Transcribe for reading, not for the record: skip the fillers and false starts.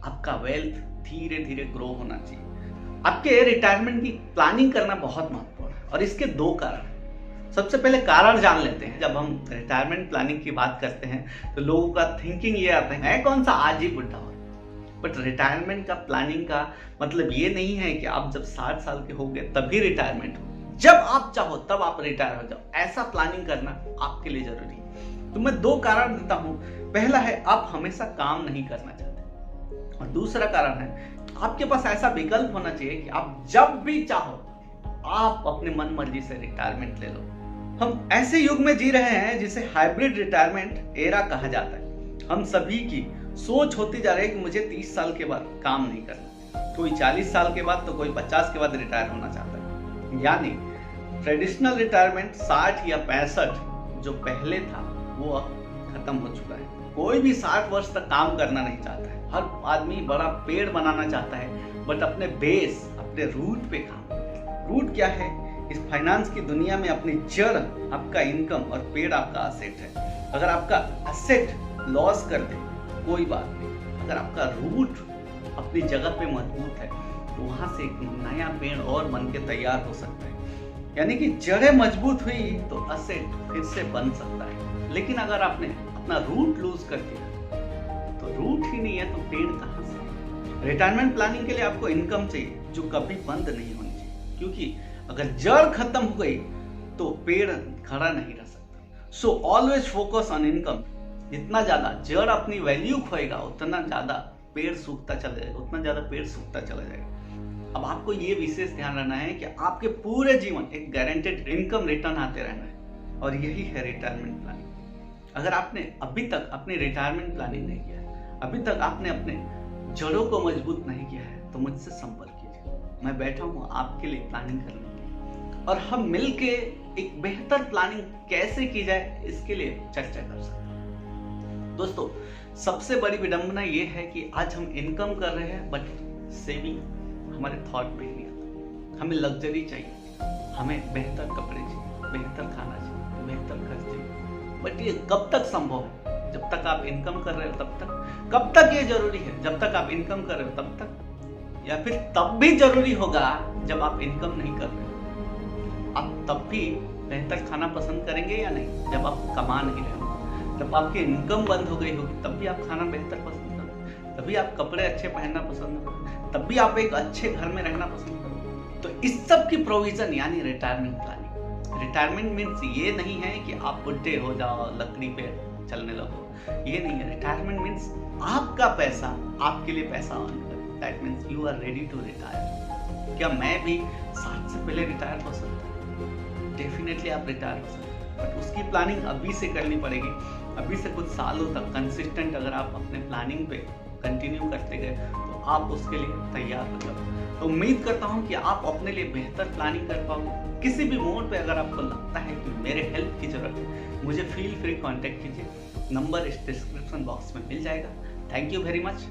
आपका वेल्थ धीरे धीरे ग्रो होना चाहिए। आपके रिटायरमेंट की प्लानिंग करना बहुत महत्वपूर्ण है और इसके दो कारण हैं। सबसे पहले कारण जान लेते हैं। जब हम रिटायरमेंट प्लानिंग की बात करते हैं तो लोगों का थिंकिंग ये आता है मैं कौन सा आज ही बुढ़ा हो। बट रिटायरमेंट का प्लानिंग का मतलब ये नहीं है कि आप जब 60 साल के हो गए तभी रिटायरमेंट हो। जब आप चाहो तब आप रिटायर हो जाओ, ऐसा प्लानिंग करना आपके लिए जरूरी है। तो मैं दो कारण देता हूं। पहला है आप हमेशा काम नहीं करना चाहते और दूसरा कारण है आपके पास ऐसा विकल्प होना चाहिए कि आप जब भी चाहो आप अपने मन मर्जी से रिटायरमेंट ले लो। हम ऐसे युग में जी रहे हैं जिसे हाइब्रिड रिटायरमेंट एरा कहा जाता है। हम सभी की सोच होती जा रही है कि मुझे 30 साल के बाद काम नहीं करना, कोई 40 साल के बाद तो कोई 50 के बाद रिटायर होना चाहता है। यानी ट्रेडिशनल रिटायरमेंट 60 या 65 जो पहले था वो अब खत्म हो चुका है। कोई भी 60 वर्ष तक काम करना नहीं चाहता है। हर आदमी बड़ा पेड़ बनाना चाहता है बट अपने बेस अपने रूट पे काम। रूट क्या है? इस फाइनेंस की दुनिया में अपनी जड़ आपका इनकम और पेड़ आपका असेट है। अगर आपका असेट लॉस कर दे कोई बात नहीं, अगर आपका रूट अपनी जगह पे मजबूत है तो वहां से एक नया पेड़ और बन के तैयार हो सकता है। यानी कि जड़ें मजबूत हुई तो असेट फिर से बन सकता है। लेकिन अगर आपने अपना रूट लूज कर दिया तो रूट ही नहीं है तो पेड़ कहां से? रिटायरमेंट प्लानिंग के लिए आपको इनकम चाहिए जो कभी बंद नहीं होनी चाहिए, क्योंकि अगर जड़ खत्म हो गई तो पेड़ खड़ा नहीं रह सकता। So always focus on income. जितना ज्यादा जड़ अपनी वैल्यू खोएगा उतना ज्यादा पेड़ सूखता चला जाएगा, उतना ज्यादा पेड़ सूखता चला जाएगा। अब आपको ये विशेष ध्यान रखना है कि आपके पूरे जीवन एक गारंटेड इनकम रिटर्न आते रहना है और यही है रिटायरमेंट प्लानिंग। अगर आपने अभी तक अपनी रिटायरमेंट प्लानिंग नहीं किया है, अभी तक आपने अपने जड़ों को मजबूत नहीं किया है तो मुझसे संपर्क कीजिए। मैं बैठा हूँ आपके लिए प्लानिंग करने के लिए और हम मिलके एक बेहतर प्लानिंग कैसे की जाए इसके लिए चर्चा कर सकते हैं। दोस्तों, सबसे बड़ी विडंबना ये है कि आज हम इनकम कर रहे हैं बट सेविंग हमारे थॉट पे नहीं आता। हमें लग्जरी चाहिए, हमें बेहतर कपड़े चाहिए, बेहतर खाना चाहिए, बेहतर घर चाहिए। बट ये कब तक संभव है? जब तक आप इनकम कर रहे हो तब तक। कब तक ये जरूरी है? जब तक आप इनकम कर रहे हो तब तक। या फिर तब भी जरूरी होगा जब आप इनकम नहीं कर रहे हो। आप तब भी बेहतर खाना पसंद करेंगे या नहीं? जब आप कमा नहीं रहे हो, जब आपकी इनकम बंद हो गई होगी तब भी आप खाना बेहतर पसंद करोगे, तभी आप कपड़े अच्छे पहनना पसंद करोगे, तब भी आप एक अच्छे घर में रहना पसंद करोगे। तो इस सब की प्रोविजन यानी रिटायरमेंट प्लानिंग। रिटायरमेंट मीन्स ये नहीं है कि आप बुढ़े हो जाओ लकड़ी पे चलने लगो, ये नहीं है। रिटायरमेंट मीन्स आपका पैसा आपके लिए पैसा अर्न करे। That means you are ready to retire. क्या मैं भी 60 से पहले रिटायर हो सकता हूँ? डेफिनेटली आप रिटायर हो सकते हैं, बट उसकी प्लानिंग अभी से करनी पड़ेगी। अभी से कुछ सालों तक कंसिस्टेंट अगर आप अपने प्लानिंग पे कंटिन्यू करते गए तो आप उसके लिए तैयार हो जाओ। तो उम्मीद करता हूँ कि आप अपने लिए बेहतर प्लानिंग कर पाओगे। किसी भी मोड पे अगर आपको लगता है कि मेरे हेल्प की जरूरत है, मुझे फील फ्री कांटेक्ट कीजिए। नंबर इस डिस्क्रिप्शन बॉक्स में मिल जाएगा। Thank you very much.